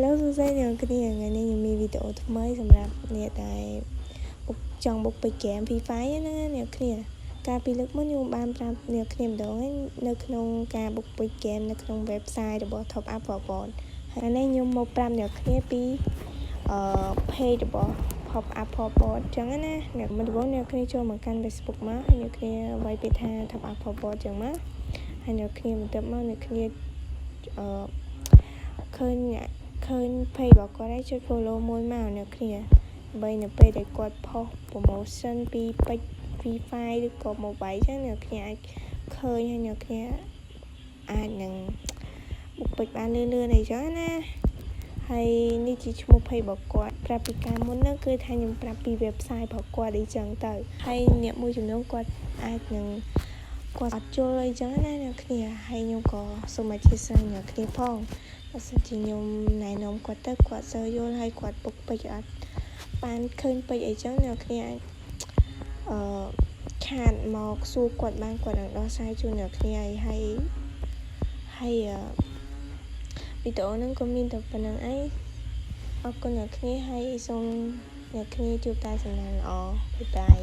Hello សួស្តីអ្នកគ្នាថ្ងៃនេះខ្ញុំមានវីដេអូថ្មីសម្រាប់អ្នកដែលចង់បុកពេជ្រហ្គេម Free Fire ហ្នឹងអ្នកគ្នាកាលពីលើកមុនខ្ញុំបានប្រាប់អ្នកគ្នាម្ដងហើយនៅក្នុងការបុកពេជ្រហ្គេមនៅក្នុង website របស់ Top Up Forward ហើយនេះខ្ញុំមកប្រាប់អ្នកគ្នាពីpage របស់ Top Up Forward អញ្ចឹងណាអ្នកមិនដំបូងអ្នកគ្នាចូលមកកាន់ Facebook មកហើយអ្នកគ្នាវាយពាក្យថា Top Up Forward អញ្ចឹងមកហើយអ្នកគ្នាបន្ទាប់មកអ្នកគ្នាឃើញ page របស់គាត់ហើយចុច follow មួយមកអ្នកគ្នាដើម្បីនៅពេលដែលគាត់ផុស promotion ពីពេជ្រ Free Fire ឬក៏ mobile ចឹងអ្នកគ្នាអាចឃើញហើយអ្នកគ្នាអាចនឹងបុកពេជ្របានលឿនអីចឹងណាហើយនេះជាឈ្មោះ page របស់គាត់ប្រាប់ពីការមុនហ្នឹងគឺថាខ្ញុំប្រាប់ពី website របស់គាត់អីចឹងទៅហើយអ្នកមួយចំនួនគាត់អាចនឹងគាត់អត់យល់អីចឹងណាអ្នកគ្នាហើយខ្ញុំក៏សូមអធិស្ឋានអ្នកគ្នាផងបើសិនជាខ្ញុំណែនាំគាត់ទៅគាត់សើយល់ហើយគាត់ពុកពេជ្រអត់បានឃើញពេជ្រអីចឹងអ្នកគ្នាអាចខាតមកសួរគាត់បានគាត់នឹងដោះស្រាយជូនអ្នកគ្នាហើយវីដេអូហ្នឹងក៏មានតែប៉ុណ្្នឹងឯងអរគុណអ្នកគ្នាហើយសូមអ្នកគ្នាជួបតែសំណាងល្អបាយបាយ